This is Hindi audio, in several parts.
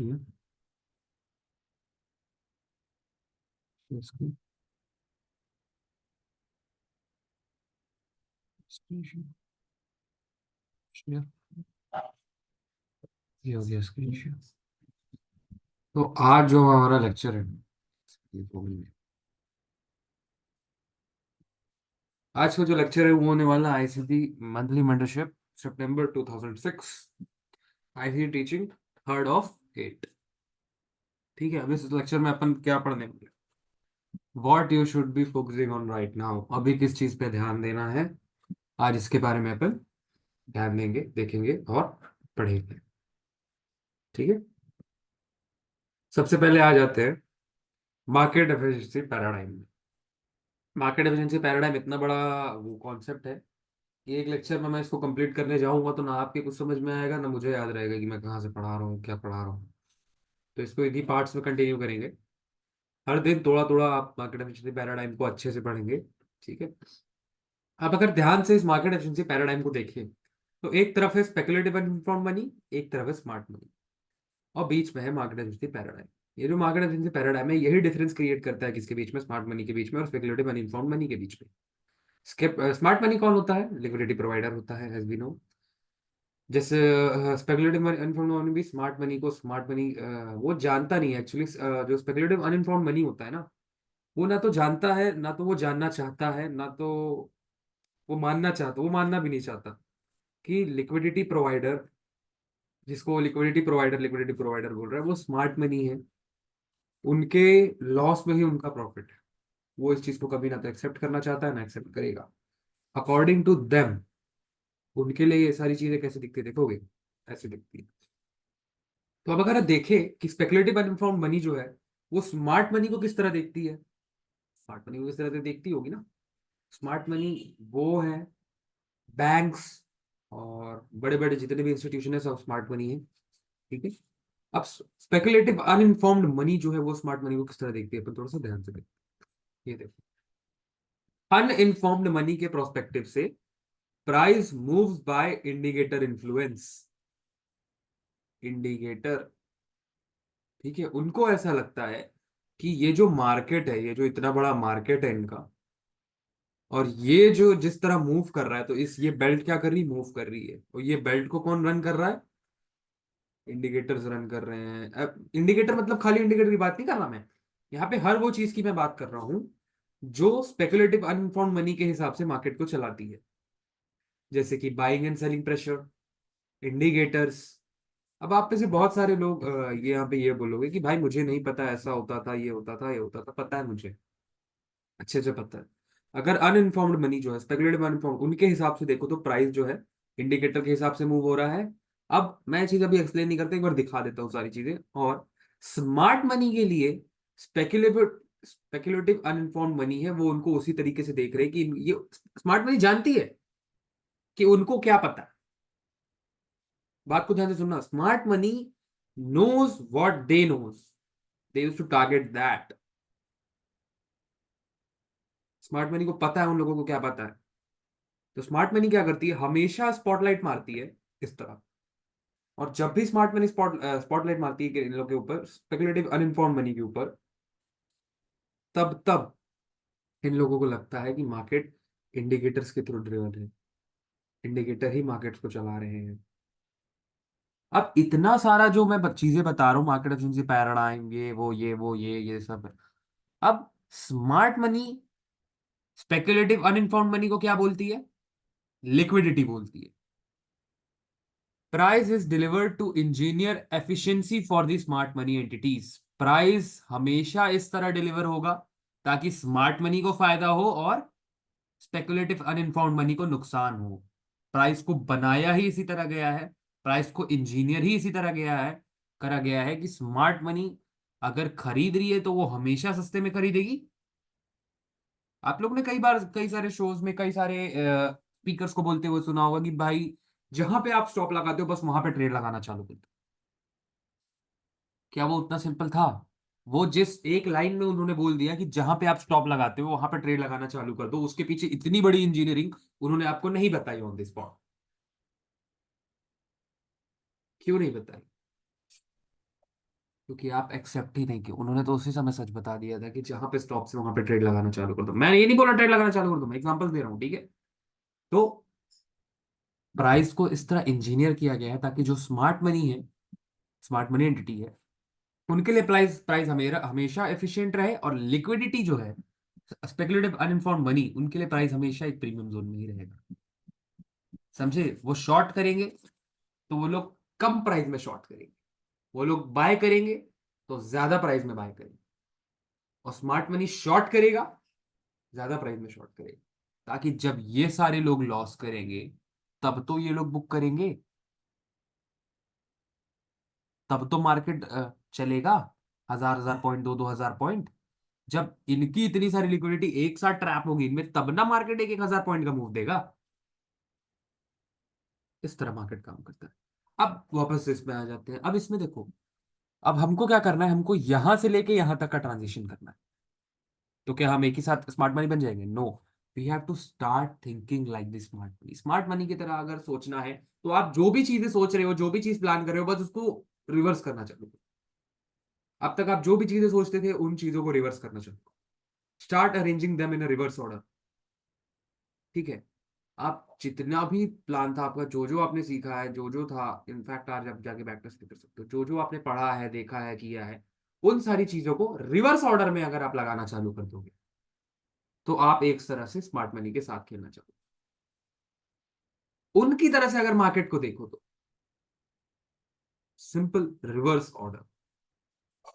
हम्म, इसको शेयर, ये हो गया स्क्रीन शेयर। तो आज जो हमारा लेक्चर है, ये तो नहीं है। आज का जो लेक्चर है वो होने वाला ICT monthly mentorship September 2006, ICT teaching third of 8। ठीक है, अभी इस लेक्चर में अपन क्या पढ़ने वाले, what you should be focusing on right now, अभी किस चीज पे ध्यान देना है। आज इसके बारे में अपन ध्यान देंगे, देखेंगे और पढ़ेंगे। ठीक है, सबसे पहले आ जाते हैं मार्केट एफिशिएंसी पैराडाइम में। मार्केट एफिशिएंसी पैराडाइम इतना बड़ा वो कॉन्सेप्ट है कि एक लेक्चर में मैं इसको कंप्लीट करने जाऊंगा तो ना आपके कुछ समझ में आएगा ना मुझे याद रहेगा कि मैं कहाँ से पढ़ा रहा हूँ, क्या पढ़ा रहा हूँ। तो इसको इन्हीं पार्ट्स में कंटिन्यू करेंगे। हर दिन थोड़ा थोड़ा आप मार्केट एफिशिएंसी पैराडाइम को अच्छे से पढ़ेंगे। ठीक है, आप अगर ध्यान से इस मार्केट एफिशिएंसी पैराडाइम को देखें तो एक तरफ है स्पेकुलेटिव एंड इन्फॉर्म्ड मनी, एक तरफ है स्मार्ट मनी, और बीच में है मार्केट एफिशिएंसी पैराडाइम। ये जो मार्केट एफिशिएंसी पैराडाइम है यही डिफरेंस क्रिएट करता है किसके बीच में, स्मार्ट मनी के बीच में और स्पेकुलेटिव एंड इन्फॉर्म्ड मनी के बीच में। स्मार्ट मनी कौन होता है? लिक्विडिटी प्रोवाइडर होता है, एज वी नो। जैसे स्पेकुलेटिव अनइन्फॉर्म्ड मनी भी स्मार्ट मनी को, स्मार्ट मनी वो जानता नहीं है एक्चुअली। जो स्पेकुलेटिव अनइन्फॉर्म्ड मनी होता है ना, वो ना तो जानता है, ना तो वो जानना चाहता है, ना तो वो मानना चाहता, वो मानना भी नहीं चाहता कि लिक्विडिटी प्रोवाइडर, जिसको लिक्विडिटी प्रोवाइडर बोल रहा है, वो स्मार्ट मनी है। उनके लॉस में ही उनका प्रॉफिट है। वो इस चीज को कभी ना तो एक्सेप्ट करना चाहता है ना एक्सेप्ट करेगा। अकॉर्डिंग टू देम, उनके लिए ये सारी चीजें कैसे दिखती है देखोगे, ऐसे दिखती है। तो अब अगर आप देखें कि स्पेकुलेटिव अनइन्फॉर्म्ड मनी जो है वो स्मार्ट मनी को किस तरह देखती है, स्मार्ट मनी को किस तरह से देखती होगी ना। स्मार्ट मनी वो है बैंक्स और बड़े बड़े जितने भी इंस्टीट्यूशन है सब स्मार्ट मनी है। ठीक है, अब स्पेकुलेटिव अनइन्फॉर्म्ड मनी जो है वो स्मार्ट मनी को किस तरह देखती है, अपन थोड़ा सा ध्यान से देखते हैं। ये देखो, अनइन्फॉर्म्ड मनी के प्रोस्पेक्टिव से price moves bye indicator influence. Indicator, ठीक है, उनको ऐसा लगता है कि ये जो मार्केट है, ये जो इतना बड़ा मार्केट है इनका, और ये जो जिस तरह मूव कर रहा है, तो इस ये बेल्ट क्या कर रही, मूव कर रही है। और ये बेल्ट को कौन रन कर रहा है? इंडिकेटर्स रन कर रहे हैं। अब इंडिकेटर मतलब खाली इंडिकेटर की बात नहीं कर रहा मैं, यहाँ पे हर वो चीज की मैं बात कर रहा हूं जो स्पेकुलेटिव अनइन्फॉर्म्ड मनी के हिसाब से मार्केट को चलाती है। जैसे कि buying and selling pressure, indicators. अब आप में से बहुत सारे लोग ये यहाँ पे ये बोलोगे कि भाई मुझे नहीं पता, ऐसा होता था, ये होता था, ये होता था। पता है मुझे, अच्छे से पता है। अगर अनइन्फॉर्म्ड मनी जो है, स्पेकुलेटिव अनइन्फॉर्म्ड, उनके हिसाब से देखो तो प्राइस जो है इंडिकेटर के हिसाब से मूव हो रहा है। अब मैं ये चीज अभी एक्सप्लेन नहीं करता, एक बार दिखा देता हूँ सारी चीजें। और स्मार्ट मनी के लिए स्पेकुलेटिव स्पेकुलेटिव अनइन्फॉर्म्ड मनी है, वो उनको उसी तरीके से देख रहे हैं कि ये स्मार्ट मनी जानती है कि उनको क्या पता है। बात को ध्यान से सुनना, smart money knows what they knows, they used to target that। Smart money को पता है उन लोगों को क्या पता है। तो स्मार्ट मनी क्या करती है, हमेशा स्पॉटलाइट मारती है इस तरह। और जब भी स्मार्ट मनी स्पॉटलाइट मारती है कि इन लोगों के ऊपर, स्पेकुलेटिव अनइन्फॉर्म्ड मनी के ऊपर, तब तब इन लोगों को लगता है कि मार्केट इंडिकेटर्स के थ्रू ड्रिवन है, इंडिकेटर ही मार्केट्स को चला रहे हैं। अब इतना सारा जो मैं चीजें बता रहा हूँ, मार्केट एफिशिएंसी पैराडाइम, ये सब है। अब smart money speculative uninformed money को क्या बोलती है? लिक्विडिटी बोलती है। Price is delivered to engineer efficiency for the smart money entities. Price हमेशा इस तरह डिलीवर होगा ताकि स्मार्ट मनी को फायदा हो और स्पेकुलेटिव अनइन्फॉर्म्ड मनी को नुकसान हो। प्राइस को बनाया ही इसी तरह गया है, प्राइस को इंजीनियर ही इसी तरह गया है, करा गया है कि स्मार्ट मनी अगर खरीद रही है तो वो हमेशा सस्ते में खरीदेगी। आप लोग ने कई बार कई सारे शोज में कई सारे स्पीकर्स को बोलते हुए सुना होगा कि भाई जहां पे आप स्टॉप लगाते हो बस वहां पे ट्रेड लगाना चालू कर दो। क्या वो उतना सिंपल था? वो जिस एक लाइन में उन्होंने बोल दिया कि जहां पे आप स्टॉप लगाते हो वहां पे ट्रेड लगाना चालू कर दो, उसके पीछे इतनी बड़ी इंजीनियरिंग उन्होंने आपको नहीं बताई ऑन द स्पॉट। क्यों नहीं बताई? क्योंकि आप एक्सेप्ट ही नहीं किए। उन्होंने तो उसी समय सच बता दिया था कि जहां पे स्टॉप से वहां पे ट्रेड लगाना चालू कर दो। मैं ये नहीं बोला ट्रेड लगाना चालू कर दो, मैं एग्जांपल दे रहा हूँ, ठीक है। तो प्राइस को इस तरह इंजीनियर किया गया है ताकि जो स्मार्ट मनी है, स्मार्ट मनी एंटिटी है, उनके लिए प्राइस प्राइस हमेशा हमेशा एफिशिएंट रहे, और लिक्विडिटी जो है, स्पेकुलेटिव अनइन्फॉर्म्ड मनी, उनके लिए प्राइस हमेशा एक प्रीमियम जोन में ही रहेगा। समझे? वो शॉर्ट करेंगे तो वो लोग कम प्राइस में शॉर्ट करेंगे, वो लोग बाय करेंगे तो ज्यादा प्राइस में बाय करेंगे, और स्मार्ट मनी शॉर्ट करेगा, ज्यादा प्राइस में शॉर्ट करेगा, ताकि जब ये सारे लोग लॉस करेंगे तब तो ये लोग बुक करेंगे, तब तो मार्केट चलेगा 1000 1000 पॉइंट, 2000 पॉइंट। जब इनकी इतनी सारी लिक्विडिटी एक साथ ट्रैप होगी इनमें, तब ना मार्केट एक 1000 पॉइंट का मूव देगा। इस तरह मार्केट काम करता है। अब वापस से इसमें आ जाते हैं। अब इसमें देखो, अब हमको क्या करना है, हमको यहां से लेके यहां तक का ट्रांजिशन करना है। तो क्या हम एक ही साथ स्मार्ट मनी बन जाएंगे? No, we have to start thinking like the smart money. Smart money की तरह अगर सोचना है, तो आप जो भी चीजें सोच रहे हो, जो भी चीज प्लान कर रहे हो, बस उसको रिवर्स करना चालू करो। अब तक आप जो भी चीजें सोचते थे उन चीजों को रिवर्स करना चालू करो। Start arranging them in a reverse order. ठीक है? आप जितना भी प्लान था आपका, जो जो आपने सीखा है, जो जो था, इनफैक्ट आज आप जाके बैक टेस्ट भी कर सकते हो, जो जो आपने पढ़ा है, देखा है, किया है, उन सारी चीजों को रिवर्स ऑर्डर में अगर आप लगाना चालू कर दोगे, तो आप एक तरह से स्मार्ट मनी के साथ खेलना चाहोगे। उनकी तरह से अगर मार्केट को देखो तो सिंपल रिवर्स ऑर्डर।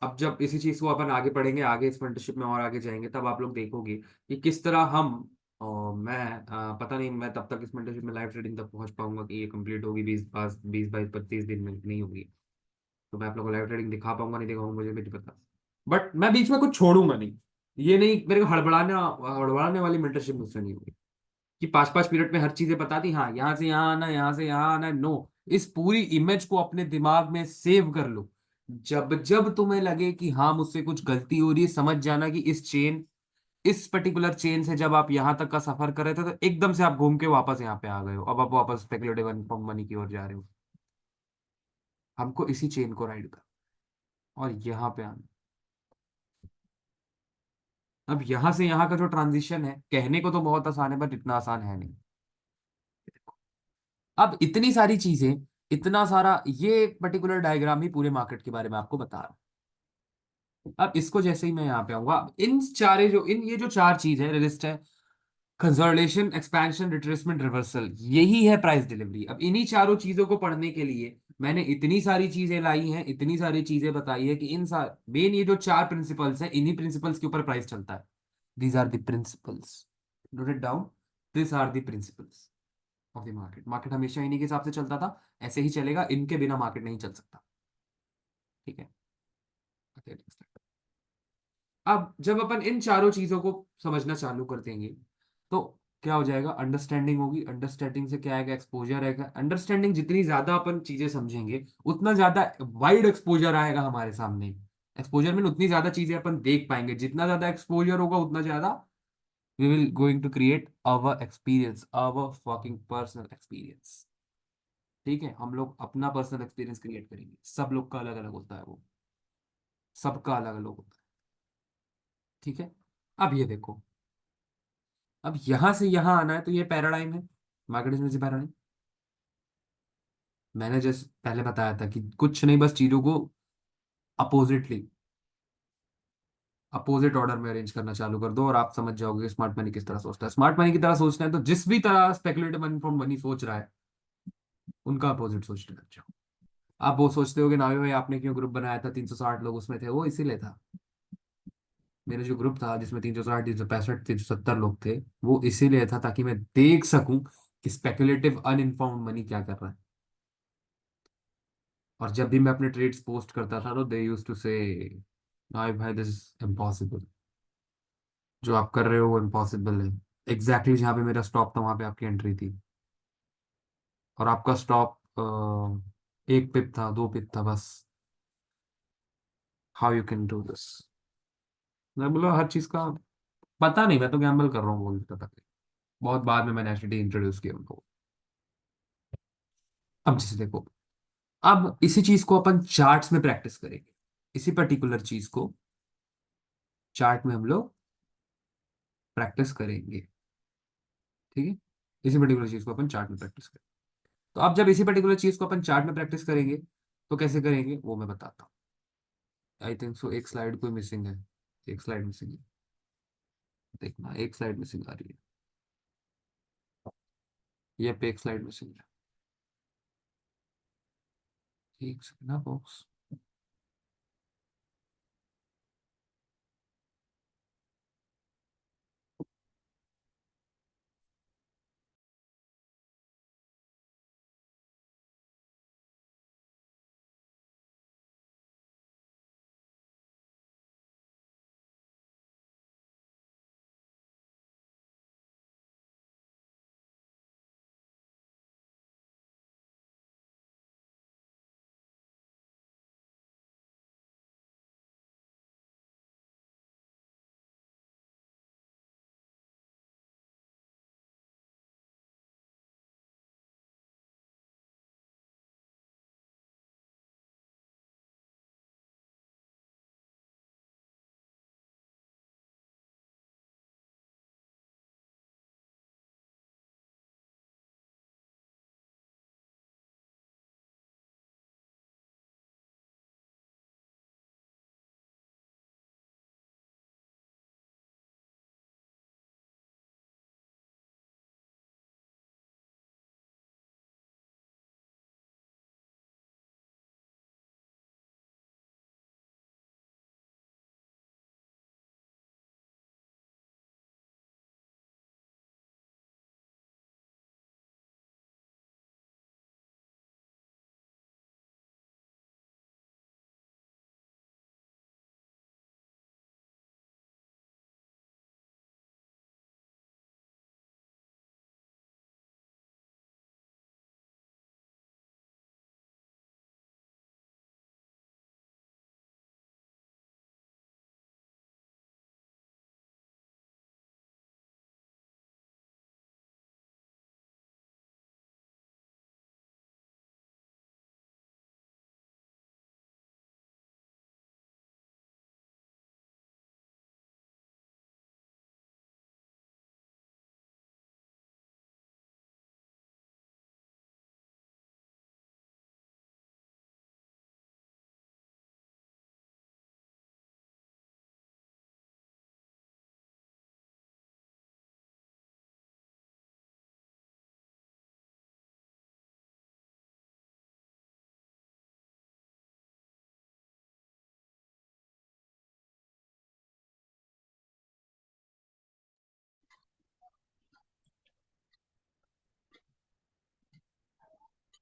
अब जब इसी चीज को अपन आगे पढ़ेंगे, आगे इस मेंटरशिप में और आगे जाएंगे, तब आप लोग देखोगे कि किस तरह हम, और मैं पता नहीं मैं तब तक इस मेंटरशिप में लाइव ट्रेडिंग तक पहुंच पाऊंगा कि ये कंप्लीट होगी 20 22 25 दिन में, नहीं होगी। तो मैं आप लोगों को लाइव ट्रेडिंग दिखा पाऊंगा नहीं दिखाऊंगा मुझे भी नहीं पता। बट मैं बीच में कुछ छोड़ूंगा नहीं। ये नहीं मेरे को हड़बड़ाने वाली मेंटरशिप मुझसे नहीं होगी कि 5 5 मिनट में हर चीजें बता दी, हाँ यहाँ से यहाँ आना, यहाँ से यहाँ आना। नो, इस पूरी इमेज को अपने दिमाग में सेव कर लो। जब जब तुम्हें लगे कि हाँ मुझसे कुछ गलती हो रही है, समझ जाना कि इस पर्टिकुलर चेन से जब आप यहाँ तक का सफर कर रहे थे, तो एकदम से आप घूम के वापस यहाँ पे आ गए हो, अब आप वापस स्पेकुलेटिव मनी की ओर जा रहे हो। हमको इसी चेन को राइड कर और यहाँ पे आना। अब यहाँ से यहाँ का जो ट्रांजिशन है, कहने को तो बहुत आसान है, बट इतना आसान है नहीं। अब इतनी सारी चीजें, इतना सारा, ये पर्टिकुलर डायग्राम ही पूरे मार्केट के बारे में आपको बता रहा है। अब इसको जैसे ही मैं यहाँ पे आऊंगा, इन चारे जो इन ये जो चार चीज है, रेजिस्ट है, कंसोलिडेशन, एक्सपेंशन, रिट्रेसमेंट, रिवर्सल, यही है प्राइस डिलीवरी। अब इन्हीं चारों चीजों को पढ़ने के लिए मैंने इतनी सारी चीजें लाई हैं, इतनी सारी चीजें बताई है कि इन मेन ये जो चार प्रिंसिपल्स हैं, इन्हीं प्रिंसिपल्स के ऊपर प्राइस चलता है। These are the principles, note it down. This are the principles of the market. Market हमेशा इन्हीं के हिसाब से चलता था, ऐसे ही चलेगा, इनके बिना मार्केट नहीं चल सकता। ठीक है? Okay, next slide। अब जब अपन इन चारों चीजों को समझना चालू कर देंगे, तो क्या हो जाएगा? अंडरस्टैंडिंग होगी। अंडरस्टैंडिंग से क्या आएगा? एक्सपोजर आएगा। अंडरस्टैंडिंग जितनी ज्यादा अपन चीजें समझेंगे, उतना ज्यादा वाइड एक्सपोजर आएगा हमारे सामने। एक्सपोजर में उतनी ज्यादा चीजें अपन देख पाएंगे। जितना ज्यादा एक्सपोजर होगा उतना ज्यादा we will going to create our experience, our fucking personal experience. ठीक है? हम लोग अपना पर्सनल एक्सपीरियंस क्रिएट करेंगे। सब लोग का अलग अलग होता है वो, सबका अलग अलग होता है। ठीक है? अब ये देखो, अब यहां से यहां आना है, तो ये पैराडाइम है, मार्केट में से पैराडाइम। मैंने जैसे पहले बताया था कि कुछ नहीं, बस चीजों को अपोजिटली, अपोजिट ऑर्डर में अरेंज करना चालू कर दो, और आप समझ जाओगे स्मार्ट मनी किस तरह सोचता है। स्मार्ट मनी की तरह सोचना है तो जिस भी तरह स्पेकुलेटिव मनी फ्रॉम मनी सोच रहा है, उनका अपोजिट सोचने लग जाओ। आप वो सोचते हो कि नावी भाई आपने क्यों ग्रुप बनाया था, 360 लोग उसमें थे, वो इसीलिए था। मेरा जो ग्रुप था जिसमें 360 365 370 लोग थे, वो इसीलिए था ताकि मैं देख सकूं कि स्पेकुलेटिव अनइन्फॉर्म्ड मनी क्या कर रहा है। और जब भी मैं अपने ट्रेड्स पोस्ट करता था, तो दे यूज टू से, नाइक भाई दिस इज इम्पॉसिबल, जो आप कर रहे हो वो इम्पॉसिबल है। एग्जैक्टली जहां पे मेरा स्टॉप था वहां पे आपकी एंट्री थी, और आपका स्टॉप 1 पिप था, 2 पिप था बस। How you can do this? मैं बोला हर चीज का पता नहीं, मैं तो गैम्बल कर रहा हूँ बोलता था। बहुत बाद में मैंने एचडी इंट्रोड्यूस किया उनको। अब जैसे देखो, अब इसी चीज को अपन चार्ट्स में प्रैक्टिस करेंगे। इसी पर्टिकुलर चीज को चार्ट में हम लोग प्रैक्टिस करेंगे। ठीक है, इसी पर्टिकुलर चीज को अपन चार्ट में प्रैक्टिस करेंगे। तो अब जब इसी पर्टिकुलर चीज को अपन चार्ट में प्रैक्टिस करेंगे तो कैसे करेंगे वो मैं बताता हूँ। आई थिंक सो एक स्लाइड कोई मिसिंग है, एक स्लाइड मिसिंग है, देखना एक स्लाइड मिसिंग आ रही है, ये पे एक स्लाइड मिसिंग है। एक सेकंड ना बॉक्स।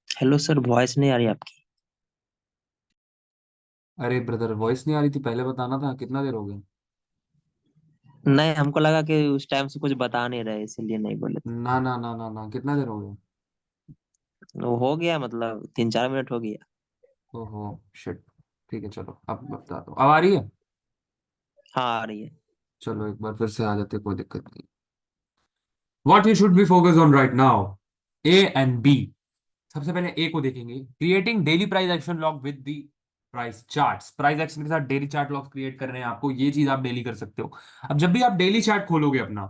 हेलो सर, वॉइस नहीं आ रही आपकी। अरे ब्रदर वॉइस नहीं आ रही थी, पहले बताना था, कितना देर हो गया। नहीं, हमको लगा कि उस टाइम से कुछ बता नहीं रहे, इसीलिए नहीं बोले थे। ना ना ना ना ना, कितना देर हो गया। वो हो गया, मतलब 3-4 मिनट हो गया। ओहो शिट। ठीक है चलो अब मैं बताता हूँ, अब आ रही है। हाँ, आ रही है। चलो एक बार फिर से आ जाते, कोई दिक्कत नहीं। What you should be focused on right now, A and B। सबसे पहले ए को देखेंगे, creating daily price action log with the price charts. Price action के साथ डेली चार्ट लॉग क्रिएट करने हैं आपको, ये चीज आप डेली कर सकते हो। अब जब भी आप डेली चार्ट खोलोगे अपना,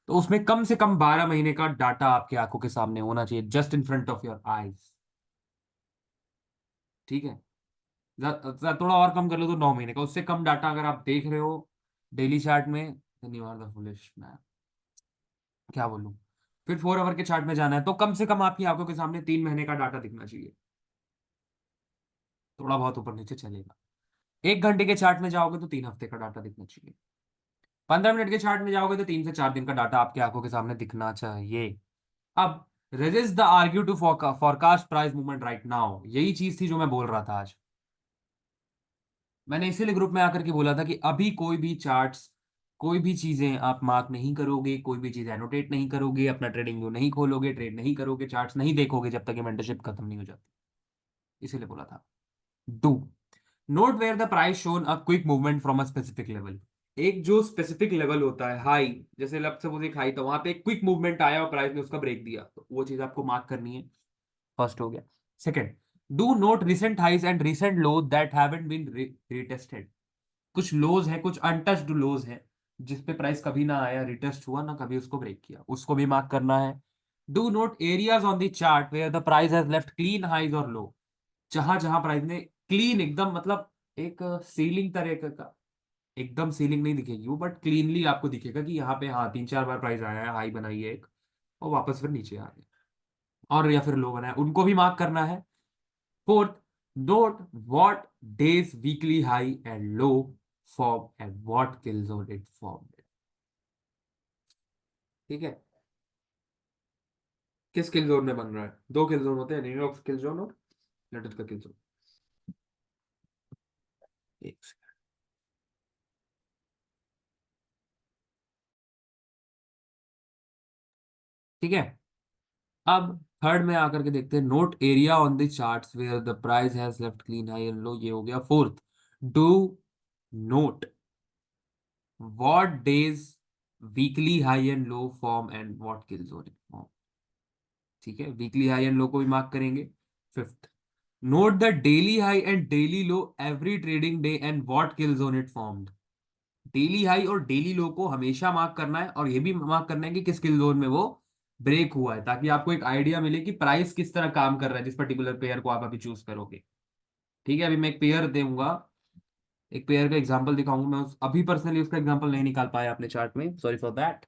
तो उसमें कम से कम 12 महीने का डाटा आपकी आंखों के सामने होना चाहिए, just in front of your eyes. ठीक है, थोड़ा और कम कर लो तो 9 महीने का, उससे कम डाटा अगर आप देख रहे हो डेली चार्ट में, then you are the foolish man। क्या बोलूं। फिर 4 आवर के चार्ट में जाना है तो कम से कम आपकी आंखों के सामने 3 महीने का डाटा दिखना चाहिए, थोड़ा बहुत ऊपर नीचे चलेगा। 1 घंटे के चार्ट में जाओगे तो 3 हफ्ते का डाटा दिखना चाहिए। 15 मिनट के चार्ट में जाओगे तो 3 से 4 दिन का डाटा आपकी आंखों के सामने दिखना चाहिए। अब resist the argue to forecast price movement right now, यही चीज थी जो मैं बोल रहा था आज। मैंने इसीलिए ग्रुप में आकर के बोला था कि अभी कोई भी चार्ट्स, कोई भी चीजें आप मार्क नहीं करोगे, कोई भी चीज एनोटेट नहीं करोगे, अपना ट्रेडिंग व्यू नहीं खोलोगे, ट्रेड नहीं करोगे, चार्ट्स नहीं देखोगे जब तक ये मेंटरशिप खत्म नहीं हो जाती। इसीलिए बोला था। Do note where the price shown a quick movement from a specific level. एक जो स्पेसिफिक लेवल होता है हाई, जैसे लब सपोज एक हाई था, वहां पे एक क्विक मूवमेंट आया और प्राइस ने उसका ब्रेक दिया, तो वो चीज आपको मार्क करनी है। फर्स्ट हो गया। Second, do note recent highs and recent low that haven't been retested. कुछ लोज है, कुछ अनटच्ड लोज है, जिस पे प्राइस कभी ना आया, रिटेस्ट हुआ ना, कभी उसको ब्रेक किया, उसको भी मार्क करना है। Do note areas on the chart where the price has left clean highs और लो। जहां जहां प्राइस ने क्लीन एकदम, मतलब एक सीलिंग तरह का, एकदम सीलिंग नहीं दिखेगी वो, बट क्लीनली आपको दिखेगा कि यहाँ पे हाँ 3-4 बार प्राइस आया है, हाई बनाई है एक, और वापस फिर नीचे आ गया, और या फिर लो बनाया, उनको भी मार्क करना है। Fourth, note what day's weekly high and low form and what kill zone it form. ठीक है, किस किल जोन में बन रहा है? दो किल जोन होते हैं, न्यूयॉर्क किल जोन और लंदन का किल जोन। एक second। ठीक है, अब थर्ड में आकर के देखते हैं, note area on the charts where the price has left clean high and low, ये हो गया fourth. Do note what day's weekly high and low form and what kill zone it form. ठीक है, वीकली हाई एंड लो को भी मार्क करेंगे। Fifth, note the daily high and daily low every trading day and what kill zone it formed. Daily high और डेली लो को हमेशा मार्क करना है, और ये भी मार्क करना है कि किस किल जोन में वो ब्रेक हुआ है, ताकि आपको एक आइडिया मिले कि प्राइस किस तरह काम कर रहा है जिस पर्टिकुलर पेयर को आप अभी चूज करोगे। ठीक है, अभी मैं एक पेयर दूंगा, एक पेयर का एग्जांपल दिखाऊंगा, मैं अभी पर्सनली उसका एग्जांपल नहीं निकाल पाया अपने चार्ट में, सॉरी फॉर दैट।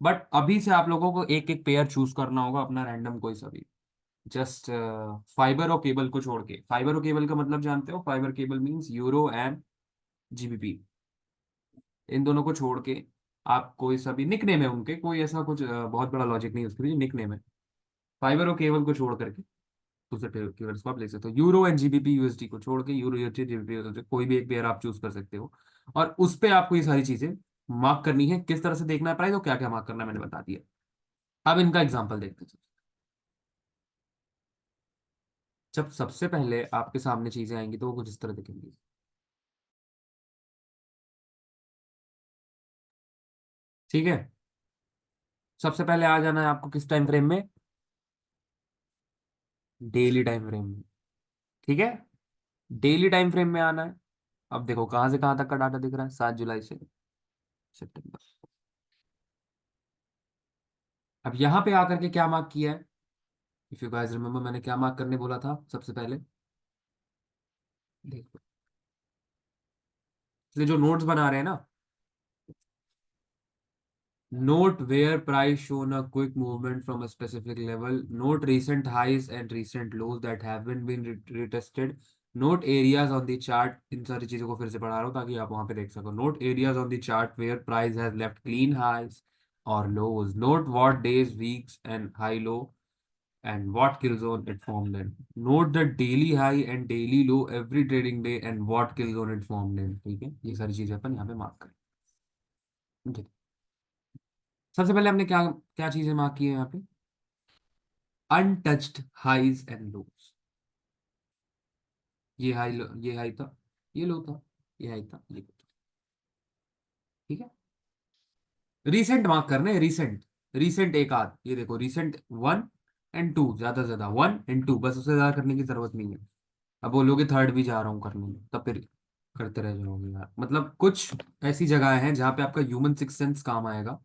बट अभी से आप लोगों को एक एक पेयर चूज करना होगा अपना, रैंडम कोई सा भी। जस्ट फाइबर और केबल को छोड़ के, फाइबर और केबल का मतलब जानते हो, fibre cable means euro and GBP, इन दोनों को छोड़ के आप कोई सा भी, निक नेम है उनके, कोई ऐसा कुछ बहुत बड़ा लॉजिक नहीं है उसके लिए, निक नेम है। फाइबर और केबल को छोड़ करके दूसरे पेयर्स को आप ले सकते हो, यूरो एंड जीबीपी यूएसडी को छोड़ के, यूरो यूएसडी जीबीपी यूएसडी, कोई भी एक पेयर आप चूज कर सकते हो, और उस पे आपको ये सारी चीजें मार्क करनी है, किस तरह से देखना है प्राइस और क्या क्या मार्क करना है मैंने बता दिया। अब इनका एग्जाम्पल देखते हैं। जब सबसे पहले आपके सामने चीजें आएंगी तो वो कुछ इस तरह दिखेंगी। ठीक है, सबसे पहले आ जाना है आपको किस टाइम फ्रेम में? डेली टाइम फ्रेम में। ठीक है, डेली टाइम फ्रेम में आना है। अब देखो कहां से कहां तक का डाटा दिख रहा है, 7 जुलाई से सितंबर। अब यहां पे आकर के क्या मार्क किया है? इफ यू गाइस रिमेम्बर, मैंने क्या मार्क करने बोला था सबसे पहले? देखो, इसलिए जो नोट्स बना रहे हैं ना, note where price shown a quick movement from a specific level, note recent highs and recent lows that haven't been retested, note areas on the chart, इन सारी चीजों को फिर से पढ़ा रहा हूँ ताकि आप वहां पे देख सको। note areas on the chart where price has left clean highs or lows, note what days, weeks and high low and what kill zone it formed in, note the daily high and daily low every trading day and what kill zone it formed in। ठीक है, ये सारी चीजें अपन यहाँ पे मार्क करें। ठीक है, सबसे पहले हमने क्या क्या चीजें मार्क की है यहाँ पे? Untouched highs and lows. ये हाई, ये हाई था, ये लो था, ये हाई था, ये लो था। ठीक है, रिसेंट मार्क करना है, रिसेंट। रिसेंट एक आध, ये देखो रिसेंट 1 एंड 2, ज्यादा से ज्यादा 1 एंड 2, बस उससे ज्यादा करने की जरूरत नहीं है। अब बोलोगे थर्ड भी जा रहा हूँ करने में, तब फिर करते रह जाओगे यार। मतलब कुछ ऐसी जगह है जहाँ पे आपका ह्यूमन सिक्स सेंस काम आएगा।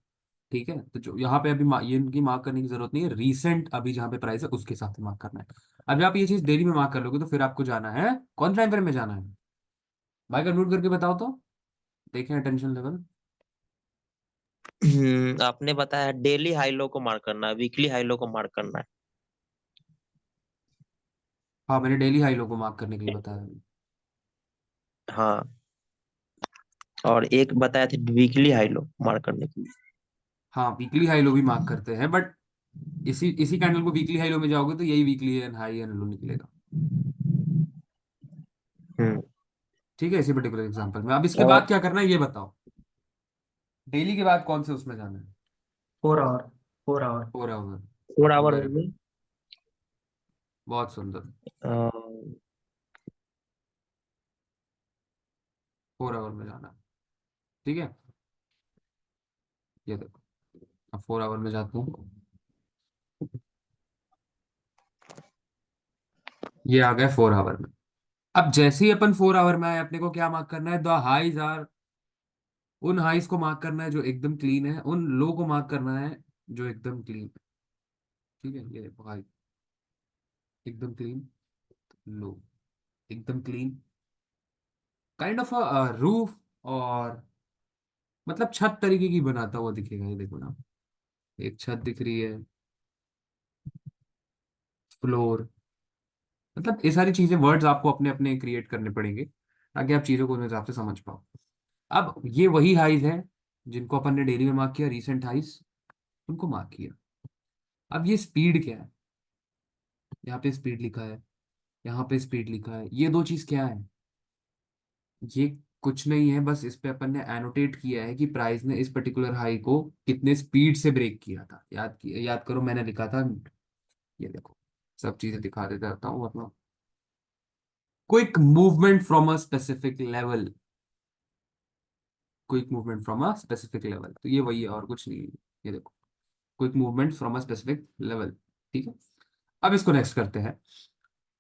ठीक है, तो जो यहाँ पे अभी ये इनकी मार्क करने की जरूरत नहीं है, रीसेंट अभी जहाँ पे प्राइस है उसके साथ मार्क करना है। अभी आप ये चीज डेली में मार्क कर लोगे तो फिर आपको जाना है, कौन टाइम फ्रेम में जाना है? भाई का नोट करके बताओ तो, देखें अटेंशन लेवल। आपने बताया डेली हाई लो को मार्क करना है, वीकली हाई लो को मार्क करना है। हाँ, मैंने डेली हाई लो को मार्क करने के लिए बताया। हाँ, और एक बताया था वीकली हाई लो मार्क करने के लिए। हाँ, वीकली हाई लो भी मार्क करते हैं, बट इसी इसी कैंडल को वीकली हाई लो में जाओगे तो यही वीकली एंड हाई एंड लो निकलेगा। हम्म। ठीक है, इसी पर्टिकुलर एग्जांपल में। अब इसके बाद और क्या करना है ये बताओ, डेली के बाद कौन से उसमें जाना है? 4 आवर, 4 आवर। 4 आवर। 4 आवर हो वेरी गए। गुड, बहुत सुंदर। 4 आवर में जाना है। ठीक है, ये देखो, अब 4 आवर में जाता हूँ। ये आ गया 4 आवर में। अब जैसे ही अपन 4 आवर में आए, अपने को क्या मार्क करना है? द हाइज आर, उन हाइज को मार्क करना है जो एकदम क्लीन है, उन लो को मार्क करना है जो एकदम क्लीन है। ठीक है, ये देखो हाई एकदम क्लीन, लो एकदम clean, kind of a roof, और मतलब छत तरीके की बनाता हुआ दिखेगा। ये देखो ना, एक छत दिख रही है, फ्लोर, मतलब ये सारी चीजें, वर्ड्स आपको अपने अपने क्रिएट करने पड़ेंगे ताकि आप चीजों को उस हिसाब से समझ पाओ। अब ये वही हाइज हैं जिनको अपन ने डेली में मार्क किया, रीसेंट हाइज, उनको मार्क किया। अब ये स्पीड क्या है? यहाँ पे स्पीड लिखा है, यहाँ पे स्पीड लिखा है, ये दो चीज क्या है? ये कुछ नहीं है, बस इस पे अपन ने एनोटेट किया है कि प्राइस ने इस पर्टिकुलर हाई को कितने स्पीड से ब्रेक किया था। याद करो, मैंने लिखा था, ये देखो, सब चीजें दिखा देता रहता हूँ मतलब, quick movement from a specific level, quick movement from a specific level, तो ये वही है और कुछ नहीं है। ये देखो, quick movement from a specific level. ठीक है, अब इसको नेक्स्ट करते हैं।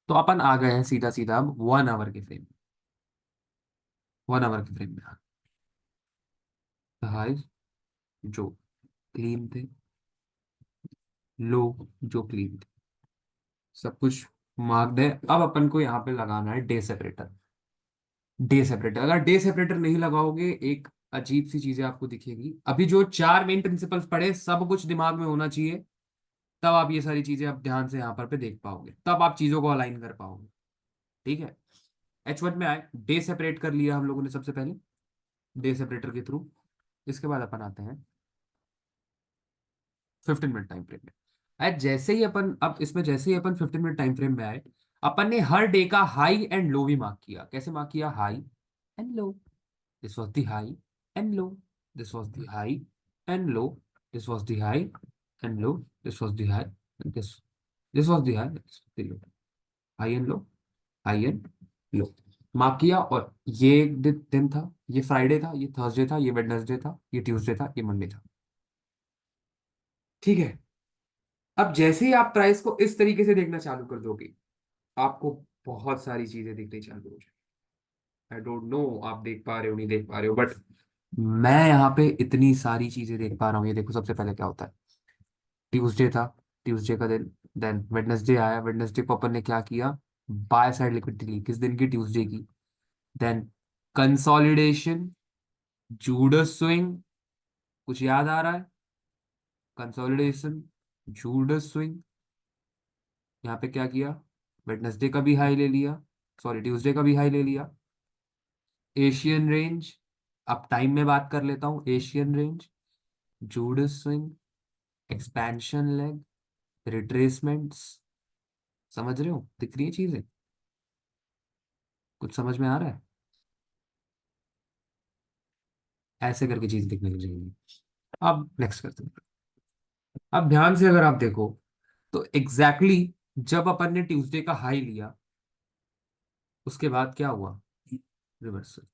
तो अपन आ गए हैं सीधा सीधा अब 1 आवर के फ्रेम, 1 आवर के फ्रेम में हाई जो क्लीन थे, लो जो क्लीन थे, सब कुछ मार्क्ड है। अब अपन को यहाँ पे लगाना है डे सेपरेटर। डे सेपरेटर, अगर डे सेपरेटर नहीं लगाओगे, एक अजीब सी चीजें आपको दिखेगी। अभी जो 4 मेन प्रिंसिपल्स पढ़े, सब कुछ दिमाग में होना चाहिए, तब आप ये सारी चीजें आप ध्यान से यहाँ पर पे देख पाओगे, तब आप चीजों को अलाइन कर पाओगे। ठीक है, H1 में आए, डे सेपरेट कर लिया हम लोगों ने सबसे पहले डे सेपरेटर के थ्रू। इसके बाद अपन आते हैं 15 मिनट टाइम फ्रेम में। आज जैसे ही अपन, अब इसमें जैसे ही अपन 15 मिनट टाइम फ्रेम में आए, अपन ने हर डे का हाई एंड लो भी मार्क किया। कैसे मार्क किया? High and low, this was the high and low, this was the high and low, this was the high and low, this was the high, this this was the high, low, high and low, high and low, mark किया। और ये एक दिन था, ये फ्राइडे था, ये थर्सडे था, ये वेडनेसडे था, ये ट्यूसडे था, ये मंडे था। ठीक है, अब जैसे ही आप प्राइस को इस तरीके से देखना चालू कर दोगे, आपको बहुत सारी चीजें दिखनी चालू हो जाए। आई डोंट नो आप देख पा रहे हो नहीं देख पा रहे हो, बट मैं यहाँ पे इतनी सारी चीजें देख पा रहा हूँ। ये देखो, सबसे पहले क्या होता है, ट्यूसडे था, ट्यूसडे का दिन, देन वेडनेसडे आया, वेडनेसडे को अपन ने क्या किया? बाय साइड लिक्विडिटी ली, किस दिन की? ट्यूसडे की। देन कंसोलिडेशन, जूडस स्विंग, कुछ याद आ रहा है? कंसोलिडेशन, जूडस स्विंग, यहाँ पे क्या किया? वेडनेसडे का भी हाई ले लिया, सॉरी ट्यूसडे का भी हाई ले लिया। एशियन रेंज, अब टाइम में बात कर लेता हूँ। Asian range, Judas swing, expansion leg, retracements, समझ रहे हो? दिख रही है चीजें? कुछ समझ में आ रहा है? ऐसे करके चीज दिखने लग जाएंगी। अब नेक्स्ट करते हैं। अब ध्यान से अगर आप देखो, तो एग्जैक्टली exactly जब अपन ने ट्यूसडे का हाई लिया, उसके बाद क्या हुआ? रिवर्सल,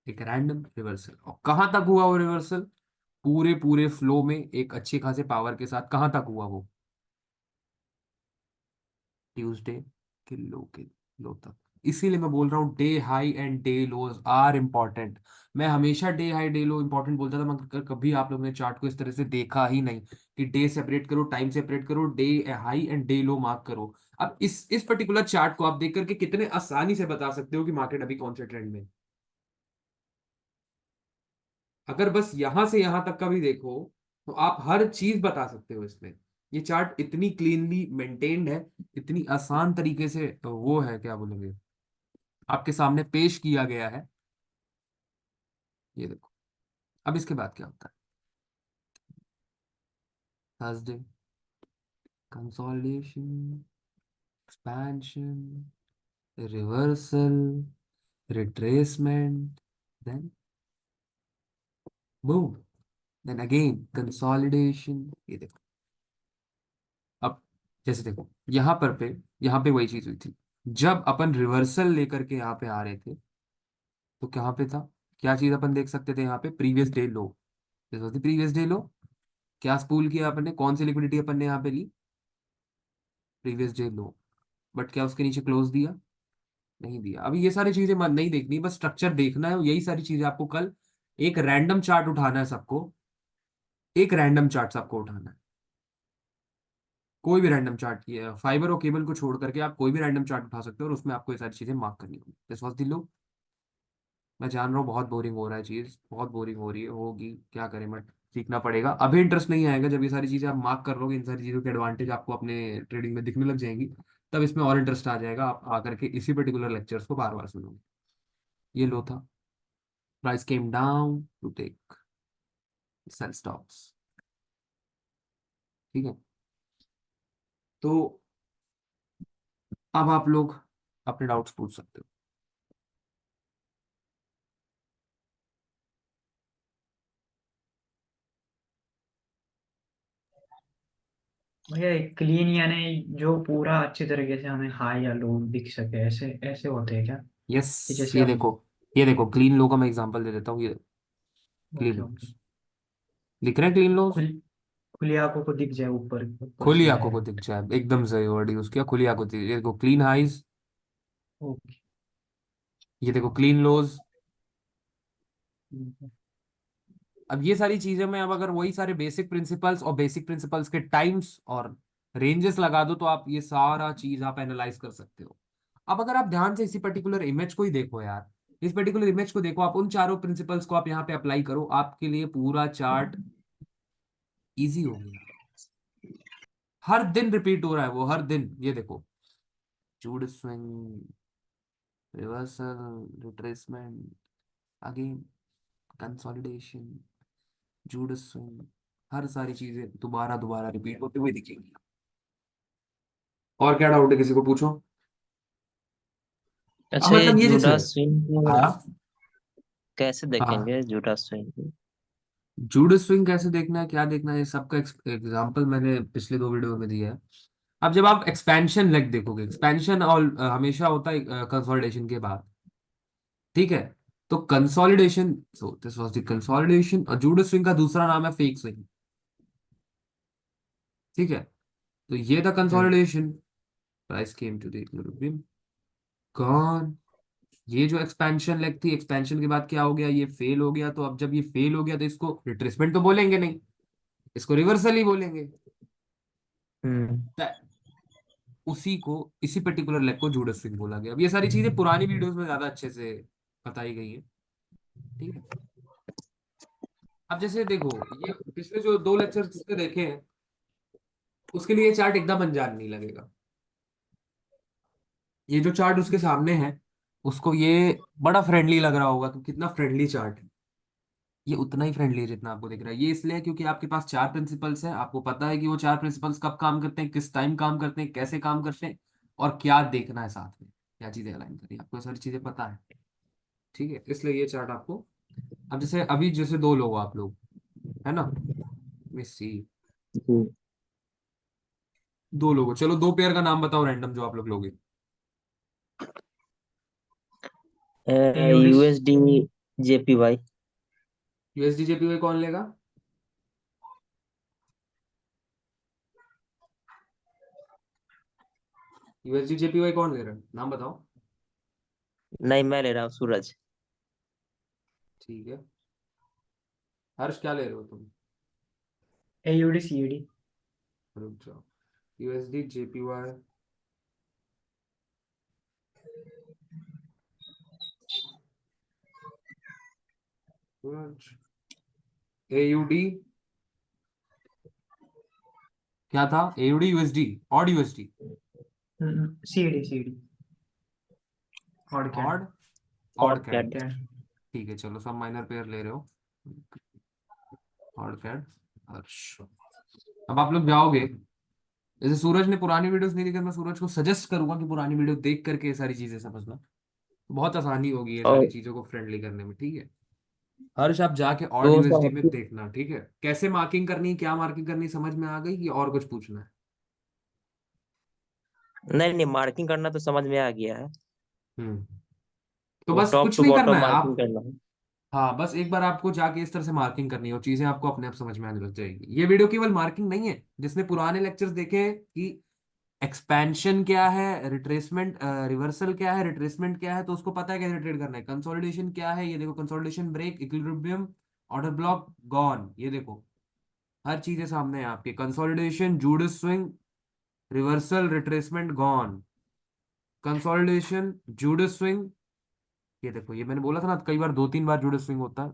एक रैंडम रिवर्सल। और कहां तक हुआ वो रिवर्सल? पूरे पूरे फ्लो में एक अच्छे खासे पावर के साथ। कहां तक हुआ वो? ट्यूसडे के लो तक। इसीलिए मैं बोल रहा हूँ day high and day lows are important. मैं हमेशा day high day low important बोलता था, मगर कभी आप लोगों ने चार्ट को इस तरह से देखा ही नहीं कि डे सेपरेट करो, टाइम सेपरेट करो, day high and day low mark करो। अब इस पर्टिकुलर चार्ट को आप देख करके कितने आसानी से बता सकते हो कि मार्केट अभी कौन से ट्रेंड में है। अगर बस यहां से यहां तक का भी देखो, तो आप हर चीज बता सकते हो इसमें। ये चार्ट इतनी क्लीनली मेंटेन्ड है, इतनी आसान तरीके से वो है, क्या बोलेंगे, आपके सामने पेश किया गया है। ये देखो, अब इसके बाद क्या होता है? Thursday, consolidation, expansion, reversal, retracement, then move, then again consolidation. ये देखो, अब जैसे देखो, यहाँ पे वही चीज हुई थी। जब अपन रिवर्सल लेकर के यहाँ पे आ रहे थे, तो कहाँ पे था? क्या चीज अपन देख सकते थे यहाँ पे? प्रीवियस डे लो, प्रीवियस डे लो। क्या स्पूल किया अपन ने? कौन सी लिक्विडिटी अपन ने यहाँ पे ली? Previous day low. बट क्या उसके नीचे क्लोज दिया? नहीं दिया। अभी ये सारी चीजें मन नहीं देखनी, बस स्ट्रक्चर देखना है। यही सारी चीजें आपको कल एक रैंडम चार्ट उठाना है सबको, एक रैंडम चार्ट सबको उठाना है। कोई भी रैंडम चार्ट की है, फाइबर और केबल को छोड़ करके आप कोई भी रैंडम चार्ट उठा सकते हो और उसमें आपको ये सारी चीजें मार्क करनी होगी। This was the low. मैं जान रहा हूँ बहुत बोरिंग हो रहा है, चीज बहुत बोरिंग हो रही है, होगी, क्या करें, बट सीखना पड़ेगा। अभी इंटरेस्ट नहीं आएगा, जब ये सारी चीजें आप मार्क कर लोगे, इन सारी चीजों के एडवांटेज आपको अपने ट्रेडिंग में दिखने लग जाएंगी, तब इसमें और इंटरेस्ट आ जाएगा। आप आकर के इसी पर्टिकुलर लेक्चर्स को बार बार सुनोगे। ये लो था। Price came down to take sell stops. ठीक है, तो अब आप लोग अपने डाउट्स पूछ सकते हो। भैया क्लीन यानी जो पूरा अच्छी तरीके से हमें हाई या लो दिख सके, ऐसे ऐसे होते हैं क्या? कि यस, जैसे ये आप। देखो, ये देखो क्लीन लो का मैं एग्जांपल दे देता हूँ। ये क्लीन ओके ओके। लोस दिख रहे हैं, क्लीन लोस। खुल खुली आंखों को दिख जाए, ऊपर ऊपर खुली से आंखों को जाए। दिख जाए, एकदम सही वर्ड यूज किया, खुली आंखों को दिख। ये देखो क्लीन हाइज, ओके। ये देखो क्लीन लोज। अब ये सारी चीजें में, अब अगर वही सारे बेसिक प्रिंसिपल्स और बेसिक प्रिंसिपल्स के टाइम्स और रेंजेस लगा दो, तो आप ये सारा चीज आप एनालाइज कर सकते हो। अब अगर आप ध्यान से इसी पर्टिकुलर इमेज को ही देखो यार, इस पर्टिकुलर इमेज को देखो, आप उन चारों प्रिंसिपल्स को आप यहाँ पे अप्लाई करो, आपके लिए पूरा चार्ट इजी हो गया। हर दिन रिपीट हो रहा है वो, हर दिन। ये देखो, Judas swing, reversal, retracement, again consolidation, Judas swing, हर सारी चीजें दोबारा दोबारा रिपीट होते हुए दिखेंगी। और क्या डाउट है, किसी को पूछो। अब अच्छा, ये मतलब ये जैसे, जूडा स्विंग को हाँ कैसे हाँ, देखेंगे? जूडा स्विंग को? जूड स्विंग कैसे देखना है, क्या देखना है, ये सबका एग्जांपल मैंने पिछले दो वीडियो में दिया है। अब जब आप एक्सपेंशन लेग देखोगे, एक्सपेंशन और हमेशा होता है कंसोलिडेशन के बाद। ठीक है, तो consolidation, so this was the consolidation, और जूड स्विंग का दूसरा नाम है फेक स्विंग। ठीक है, तो ये था हम्म। Consolidation, price came to the equilibrium, gone. ये जो एक्सपेंशन लेग थी, एक्सपेंशन के बाद क्या हो गया, ये फेल हो गया। तो अब जब ये फेल हो गया, तो इसको रिट्रेसमेंट तो बोलेंगे नहीं, इसको रिवर्सल ही बोलेंगे। हम्म। त- उसी को, इसी पर्टिकुलर लेग को जूडस स्विंग बोला गया। अब ये सारी चीजें पुरानी वीडियोस में ज्यादा अच्छे से बताई गई है। ठीक है, अब जैसे देखो, ये पिछले जो दो लेक्चर जिसके देखे हैं, उसके लिए ये चार्ट एकदम अनजान नहीं लगेगा। ये जो चार्ट उसके सामने है, उसको ये बड़ा फ्रेंडली लग रहा होगा कि कितना फ्रेंडली चार्ट है। ये उतना ही फ्रेंडली है जितना आपको दिख रहा है। ये इसलिए है क्योंकि आपके पास चार प्रिंसिपल्स हैं, आपको पता है कि वो चार प्रिंसिपल्स कब काम करते हैं, किस टाइम काम करते हैं, कैसे काम करते हैं, और क्या देखना है साथ में, क्या चीजें अलाइन करनी है, आपको ये सारी चीजें पता है। ठीक है, इसलिए ये चार्ट आपको, अब जैसे अभी जैसे दो लोग हो आप लोग, है ना, मिस सी, जी। दो लोग हो, चलो दो पेयर का नाम बताओ रैंडम जो आप लोग लोगे। एयूडिस। USD JPY. यूएसडी जेपीवाई कौन लेगा? यूएसडी जेपीवाई कौन ले रहा है, नाम बताओ। नहीं, मैं ले रहा हूँ सूरज। ठीक है, हर्ष क्या ले रहे हो तुम? AUD CD. रुक जाओ, यूएसडी जेपीवाई, एयूडी, क्या था, AUD USD, odd USD, CD CD. और क्या? ऑड, और ऑड क्या? कैट। क्या? ठीक है, चलो सब माइनर पेयर ले रहे हो, ऑड कैट, हर्ष। अब आप लोग जाओगे, जैसे सूरज ने पुरानी वीडियोस नहीं देखी, मैं सूरज को सजेस्ट करूंगा कि पुरानी वीडियो देख करके ये सारी चीजें समझना, तो बहुत आसानी होगी ये सारी और चीजों को फ्रेंडली करने में। ठीक है, हर्ष आप जाके ऑड तो यूएसडी में सब देखना। ठीक है, कैसे मार्किंग करनी है, क्या मार्किंग करनी है, समझ में आ गई, कि और कुछ पूछना है? नहीं नहीं, मार्किंग करना तो समझ में आ गया है। हम्म, तो वो बस टॉप कुछ टू नहीं करना बॉटम है मार्किंग आप। करना है। हाँ, बस एक बार आपको जाके इस तरह से मार्किंग करनी है, वो चीजें आपको अपने आप समझ में आने लग जाएगी। ये वीडियो केवल मार्किंग नहीं है, जिसने पुराने लेक्चर्स देखे हैं कि एक्सपेंशन क्या है, रिट्रेसमेंट रिवर्सल क्या है, रिट्रेसमेंट क्या है, तो उसको पता है कैसे ट्रेड करना है। कंसोलिडेशन क्या है, ये देखो, consolidation break, equilibrium, order block, gone, ये देखो हर चीज है सामने आपके। Consolidation, Judas swing, reversal, retracement, gone, consolidation, Judas swing, ये देखो, ये मैंने बोला था ना कई बार, 2-3 बार जूडिस स्विंग होता है,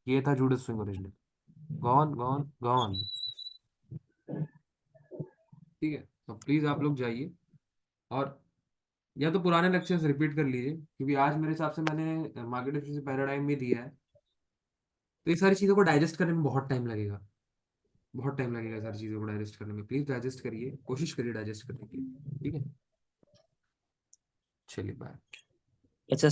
ये था Judas swing original, gone gone gone. ठीक है, तो प्लीज आप लोग जाइए और या तो पुराने लेक्चर्स रिपीट कर लीजिए, क्योंकि आज मेरे हिसाब से मैंने मार्केट एफिशिएंसी पैराडाइम भी दिया है, तो ये सारी चीज़ों को डाइजेस्ट करने में बहुत टाइम लगेगा, बहुत टाइम लगेगा सारी चीज़ों को डाइजेस्ट करने में। प्लीज़ डाइजेस्ट करिए, कोशिश करिए डाइजेस्ट करने की। ठीक है, चलिए बाय।